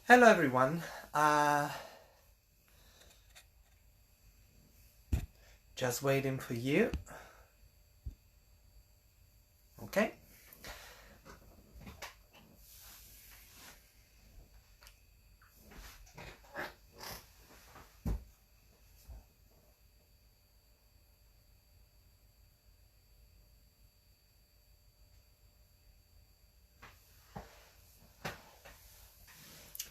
Hello everyone, just waiting for you. Okay.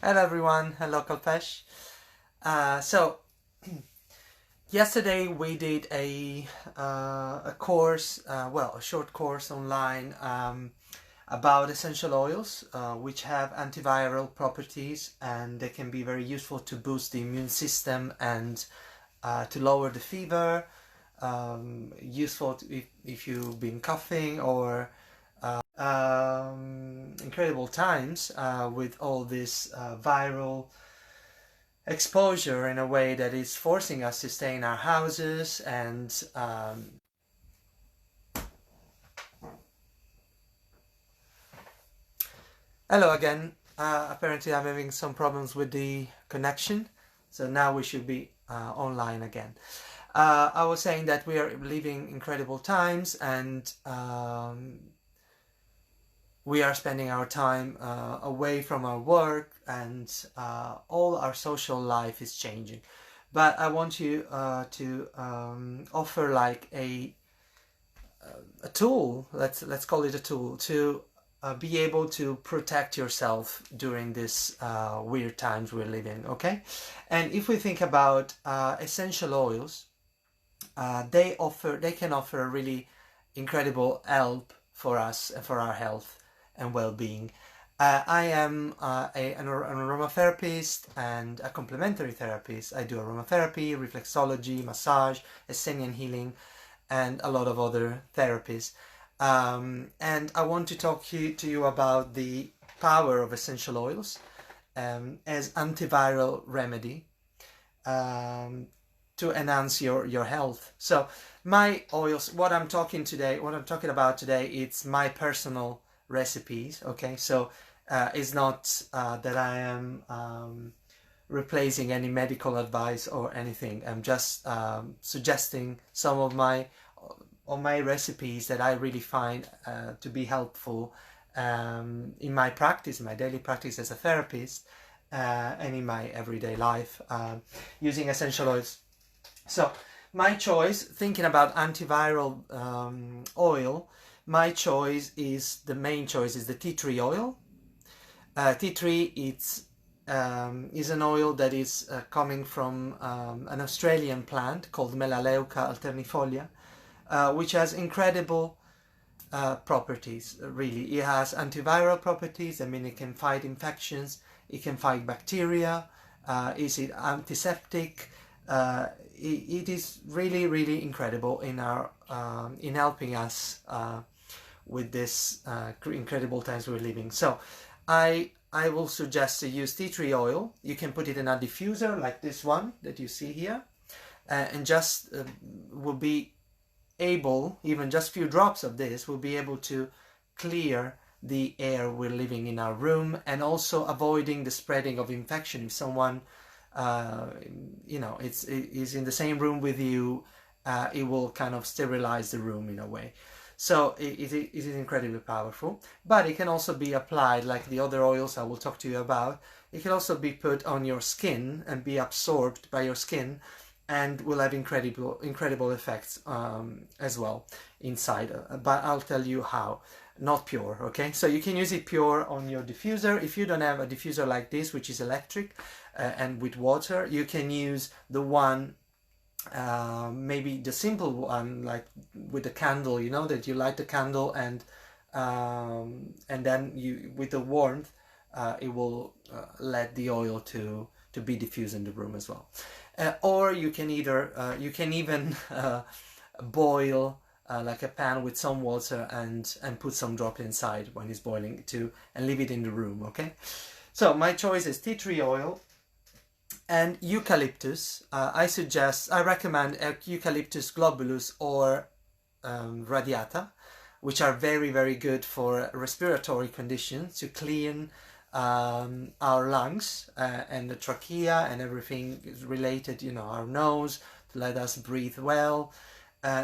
Hello everyone, hello Kalpesh. So yesterday we did a course, a short course online about essential oils, which have antiviral properties, and they can be very useful to boost the immune system and to lower the fever. Useful if you've been coughing or incredible times with all this viral exposure in a way that is forcing us to stay in our houses and hello again. Apparently I'm having some problems with the connection, so now we should be online again. I was saying that we are living incredible times, and we are spending our time away from our work, and all our social life is changing. But I want you to offer like a tool. Let's call it a tool to be able to protect yourself during this weird times we're living. Okay, and if we think about essential oils, they can offer a really incredible help for us and for our health and well-being. I am an aromatherapist and a complementary therapist. I do aromatherapy, reflexology, massage, Essenian Healing, and a lot of other therapies. And I want to talk to you about the power of essential oils as antiviral remedy to enhance your health. So my oils, what I'm talking about today, it's my personal recipes. Okay, so it's not that I am replacing any medical advice or anything. I'm just suggesting some of my recipes that I really find to be helpful in my practice, my daily practice as a therapist, and in my everyday life using essential oils. So my choice, thinking about antiviral oil, my choice is, the main choice is the tea tree oil. Tea tree, is an oil that is coming from an Australian plant called Melaleuca alternifolia, which has incredible properties, really. It has antiviral properties. I mean, it can fight infections, it can fight bacteria, is it antiseptic? It is really, really incredible in our in helping us with this incredible times we're living. So I will suggest to use tea tree oil. You can put it in a diffuser like this one that you see here, and just will be able, even just a few drops of this will be able to clear the air we're living in our room, and also avoiding the spreading of infection. If someone is in the same room with you, it will kind of sterilize the room in a way. So it is incredibly powerful, but it can also be applied like the other oils I will talk to you about. It can also be put on your skin and be absorbed by your skin, and will have incredible effects as well inside. But I'll tell you how. Not pure, okay? So you can use it pure on your diffuser. If you don't have a diffuser like this, which is electric and with water, you can use the one, maybe the simple one, like with the candle, you know, that you light the candle and then you, with the warmth, it will let the oil to be diffused in the room as well. Or you can you can even boil like a pan with some water and put some drop inside when it's boiling and leave it in the room. Okay, so my choice is tea tree oil and eucalyptus. I recommend eucalyptus globulus or radiata, which are very, very good for respiratory conditions, to clean our lungs and the trachea and everything is related, our nose, to let us breathe well.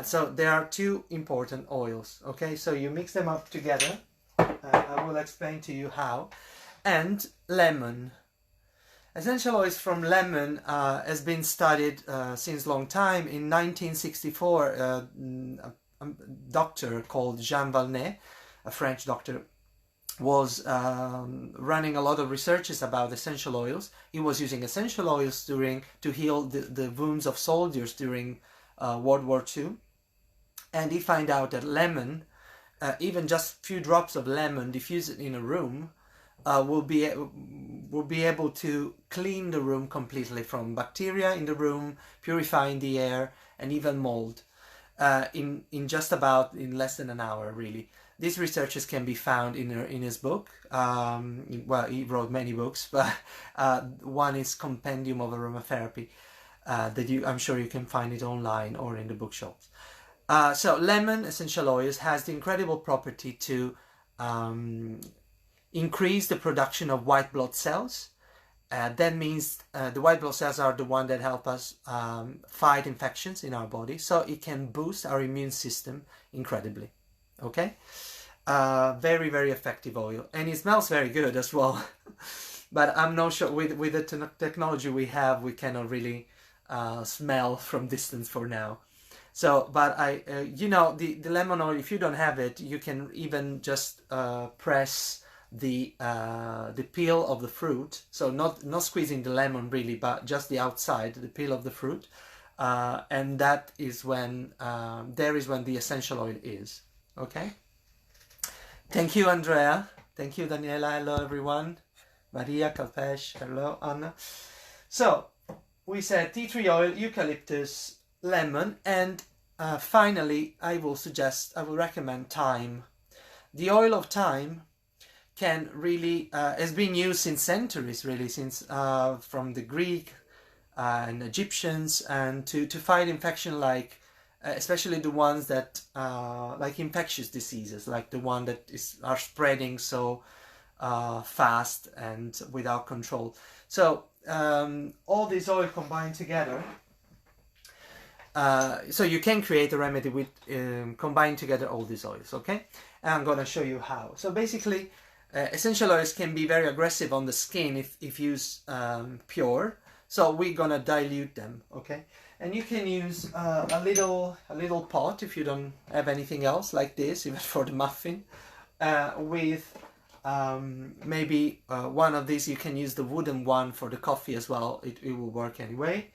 So there are two important oils, okay? So you mix them up together. I will explain to you how. And lemon. Essential oils from lemon has been studied since long time. In 1964, a doctor called Jean Valnet, a French doctor, was running a lot of researches about essential oils. He was using essential oils to heal the wounds of soldiers during World War II. And he found out that lemon, even just a few drops of lemon diffused in a room, will be able to clean the room completely from bacteria in the room, purifying the air, and even mold in less than an hour, really. These researches can be found in his book. Well, he wrote many books, but one is Compendium of Aromatherapy. I'm sure you can find it online or in the bookshops. So lemon essential oils has the incredible property to increase the production of white blood cells. That means the white blood cells are the ones that help us fight infections in our body. So it can boost our immune system incredibly. Okay? Very, very effective oil. And it smells very good as well. But I'm not sure, with the technology we have, we cannot really smell from distance for now. So, but the lemon oil, if you don't have it, you can even just press the peel of the fruit. So not squeezing the lemon really, but just the outside, the peel of the fruit. And that is when, there is when the essential oil is. Okay? Thank you, Andrea. Thank you, Daniela. Hello, everyone. Maria, Kalpesh. Hello, Anna. So, we said tea tree oil, eucalyptus, lemon, and finally, I will recommend thyme. The oil of thyme can really, has been used since centuries, really, since from the Greek and Egyptians, and to fight infection, like especially the ones that like infectious diseases, like the one that are spreading so fast and without control. So all this oil combined together, so you can create a remedy with combine together all these oils, okay? And I'm gonna show you how. So basically, essential oils can be very aggressive on the skin if used pure. So we're gonna dilute them, okay? And you can use a little pot if you don't have anything else, like this, even for the muffin, with maybe one of these. You can use the wooden one for the coffee as well. It will work anyway.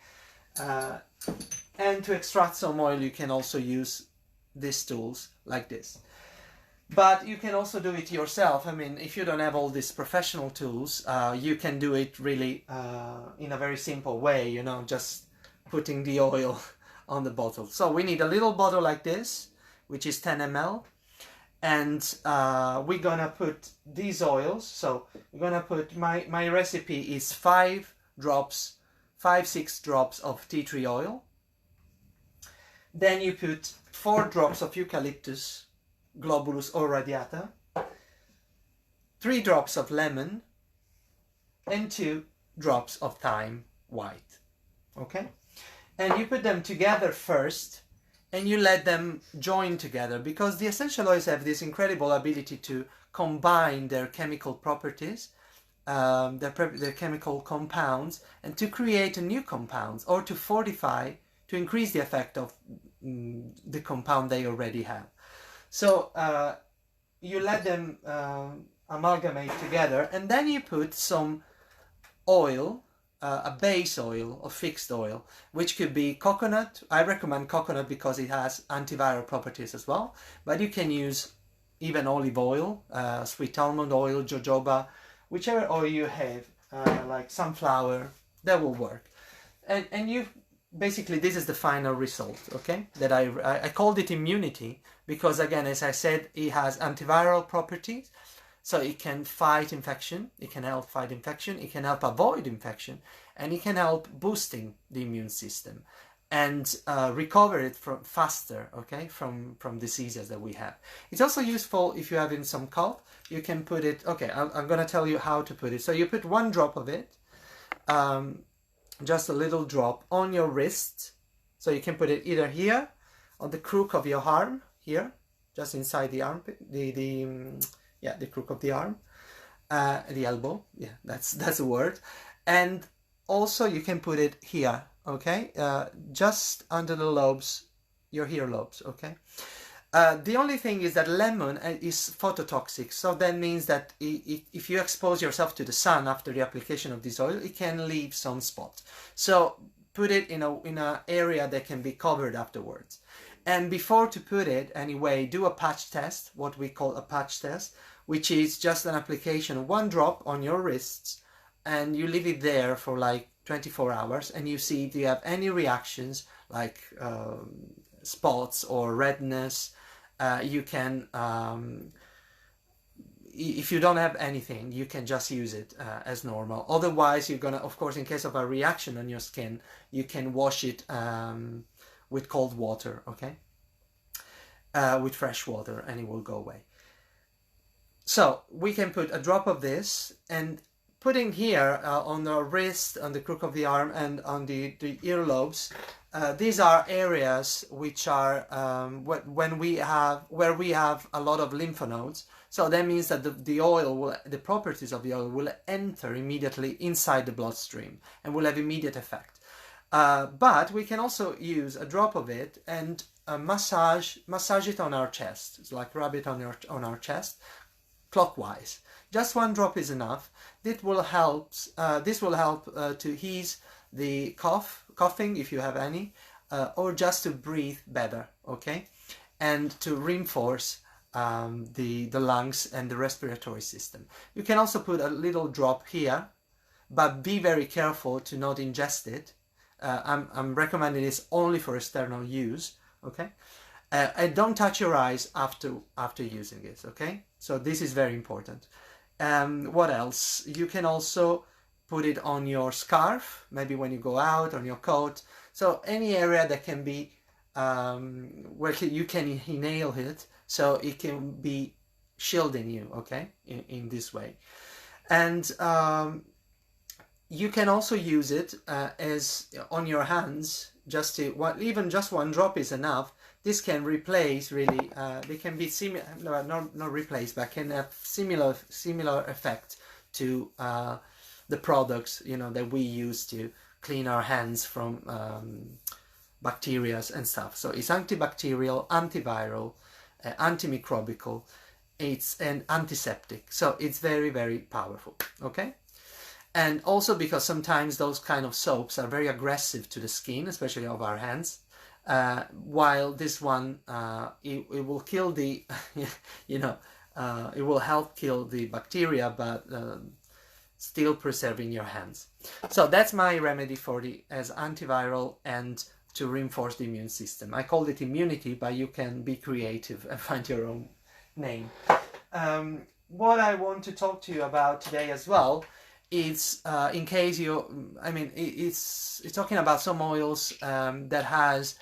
And to extract some oil, you can also use these tools like this. But you can also do it yourself. I mean, if you don't have all these professional tools, you can do it really in a very simple way, just putting the oil on the bottle. So we need a little bottle like this, which is 10 ml. And we're gonna put these oils. So we're gonna put, my recipe is 5-6 drops of tea tree oil. Then you put 4 drops of eucalyptus globulus or radiata, 3 drops of lemon, and 2 drops of thyme white. Okay? And you put them together first, and you let them join together, because the essential oils have this incredible ability to combine their chemical properties, their chemical compounds, and to create new compounds, or to fortify, to increase the effect of the compound they already have. So you let them amalgamate together, and then you put some oil, a base oil or fixed oil, which could be coconut. I recommend coconut because it has antiviral properties as well, but you can use even olive oil, sweet almond oil, jojoba, whichever oil you have, like sunflower, that will work. And you basically, this is the final result, okay? That I called it immunity because, again, as I said, it has antiviral properties. So it can fight infection, it can help fight infection, it can help avoid infection, and it can help boosting the immune system. and recover it from faster, okay, from diseases that we have. It's also useful if you're having some cough. You can put it, okay, I'm going to tell you how to put it. So you put 1 drop of it, just a little drop on your wrist. So you can put it either here, on the crook of your arm, here, just inside the armpit, the crook of the arm, the elbow, yeah, that's a word. And also you can put it here, okay, just under the lobes, your earlobes, okay. The only thing is that lemon is phototoxic, so that means that if you expose yourself to the sun after the application of this oil, it can leave some spot. So put it in a area that can be covered afterwards. And before to put it, anyway, do a patch test, what we call a patch test, which is just an application of 1 drop on your wrists, and you leave it there for like 24 hours, and you see if you have any reactions like spots or redness. You can, if you don't have anything, you can just use it as normal. Otherwise, you're gonna, of course, in case of a reaction on your skin, you can wash it with cold water, okay? With fresh water, and it will go away. So we can put a drop of this, and putting here on the wrist, on the crook of the arm, and on the earlobes. These are areas which are where we have a lot of lymph nodes. So that means that the properties of the oil will enter immediately inside the bloodstream and will have immediate effect. But we can also use a drop of it and massage it on our chest. It's like rub it on our chest, clockwise. Just 1 drop is enough. This will help to ease the coughing if you have any, or just to breathe better, okay, and to reinforce the lungs and the respiratory system. You can also put a little drop here, but be very careful to not ingest it. I'm recommending this only for external use, okay, and don't touch your eyes after using this, okay. So this is very important. What else? You can also put it on your scarf, maybe when you go out, on your coat. So any area that can be, where you can inhale it, so it can be shielding you, okay, in this way. And you can also use it as on your hands, just to, even just 1 drop is enough. This can replace, really, they can be similar, not replace, but can have similar effect to the products, that we use to clean our hands from bacteria and stuff. So it's antibacterial, antiviral, antimicrobial, it's an antiseptic. So it's very, very powerful, okay? And also because sometimes those kind of soaps are very aggressive to the skin, especially of our hands, while this one, it will kill the, it will help kill the bacteria, but still preserving your hands. So that's my remedy as antiviral and to reinforce the immune system. I called it immunity, but you can be creative and find your own name. What I want to talk to you about today as well is, in case it's talking about some oils that has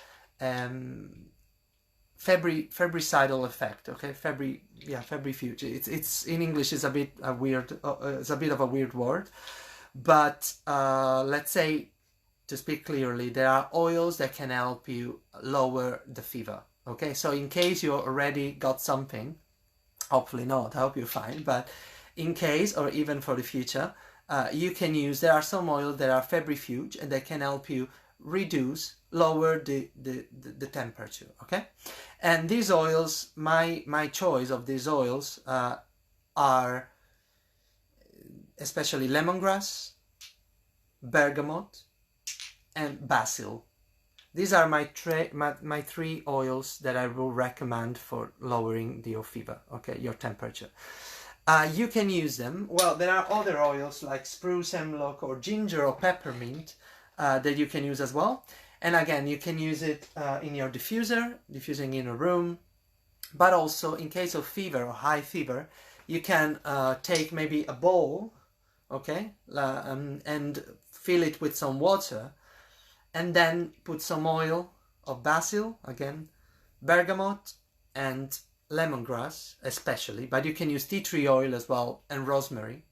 febricidal effect, okay, febrifuge. It's in English is a bit weird. It's a bit of a weird word, but let's say, to speak clearly, there are oils that can help you lower the fever. Okay, so in case you already got something, hopefully not, I hope you're fine, but in case, or even for the future, you can use, there are some oils that are febrifuge and they can help you lower the temperature, okay? And these oils, my choice of these oils are especially lemongrass, bergamot, and basil. These are my 3 oils that I will recommend for lowering your fever, okay, your temperature. You can use them. Well, there are other oils like spruce, hemlock, or ginger or peppermint that you can use as well. And again, you can use it in your diffusing in a room, but also in case of fever or high fever, you can take maybe a bowl, okay, and fill it with some water and then put some oil of basil, again, bergamot, and lemongrass especially, but you can use tea tree oil as well, and rosemary.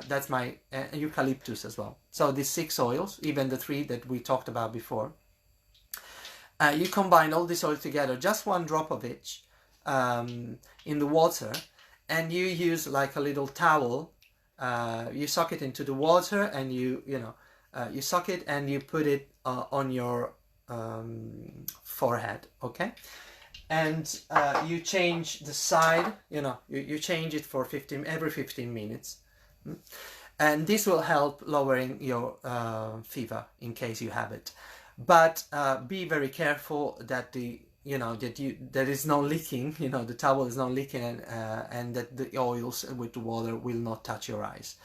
That's my eucalyptus as well. So these 6 oils, even the 3 that we talked about before, you combine all this oil together, just 1 drop of each, in the water, and you use like a little towel. You soak it into the water, and you soak it and you put it on your forehead, okay? And you change the side, you change it for every 15 minutes. And this will help lowering your fever in case you have it. But be very careful that there is no leaking, the towel is not leaking, and that the oils with the water will not touch your eyes.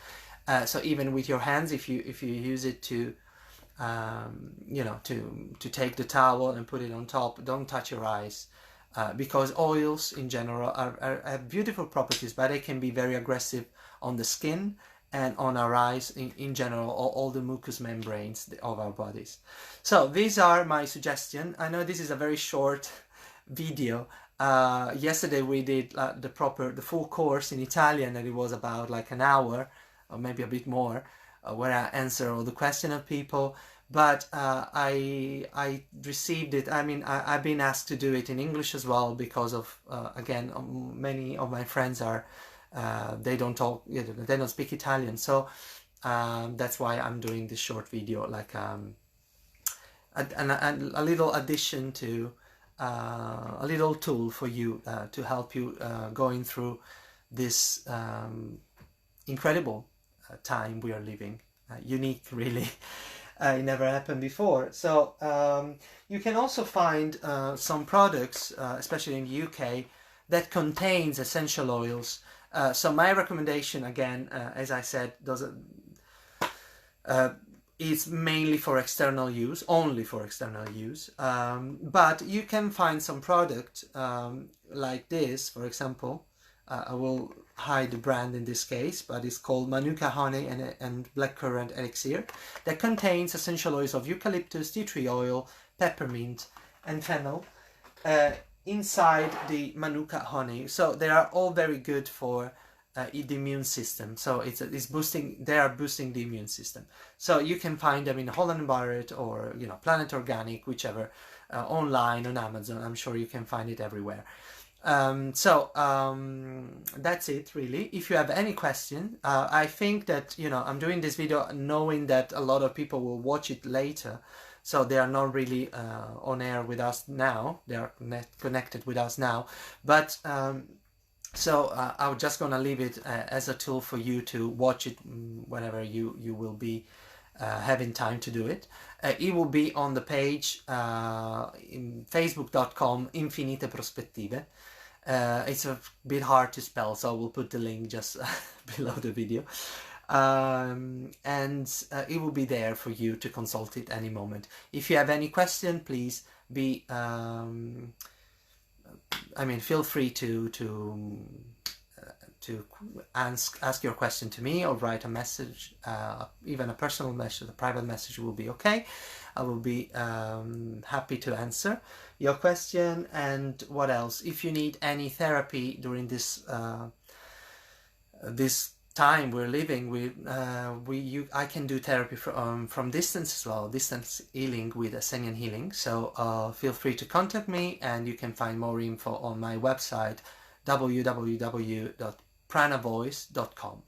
So even with your hands, if you use it to take the towel and put it on top, don't touch your eyes, because oils in general have beautiful properties, but they can be very aggressive on the skin and on our eyes in general, all the mucous membranes of our bodies. So these are my suggestions. I know this is a very short video. Yesterday we did the full course in Italian, and it was about like an hour or maybe a bit more, where I answer all the questions of people. But I received it. I mean, I've been asked to do it in English as well, because of again, many of my friends are they don't speak Italian, so that's why I'm doing this short video, like a little addition to a little tool for you to help you going through this incredible time we are living. Unique, really. It never happened before. So you can also find some products, especially in the UK, that contains essential oils. So my recommendation, again, as I said, is mainly for external use, only for external use. But you can find some product like this, for example. I will hide the brand in this case, but it's called Manuka Honey and Blackcurrant Elixir, that contains essential oils of eucalyptus, tea tree oil, peppermint, and fennel inside the Manuka honey. So they are all very good for the immune system. So they are boosting the immune system. So you can find them in Holland & Barrett or Planet Organic, whichever, online on Amazon. I'm sure you can find it everywhere. That's it, really. If you have any question, I think that I'm doing this video knowing that a lot of people will watch it later, so they are not really on air with us now. They are connected with us now, but I'm just gonna leave it as a tool for you to watch it whenever you will be having time to do it. It will be on the page in facebook.com Infinite Prospettive. It's a bit hard to spell, so we'll put the link just below the video. And it will be there for you to consult it any moment. If you have any question, please feel free to ask your question to me, or write a message, even a personal message, a private message will be okay. I will be happy to answer your question. And what else? If you need any therapy during this this time we're living with, I can do therapy from distance as well, distance healing with Essenian Healing. So feel free to contact me, and you can find more info on my website www.pranavoice.com.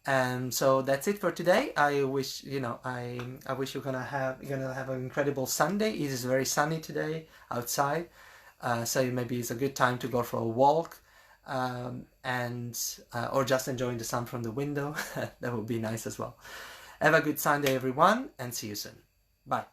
And so that's it for today. I wish I wish you're gonna have an incredible Sunday. It is very sunny today outside, so maybe it's a good time to go for a walk, or just enjoying the sun from the window. That would be nice as well. Have a good Sunday, everyone, and see you soon. Bye.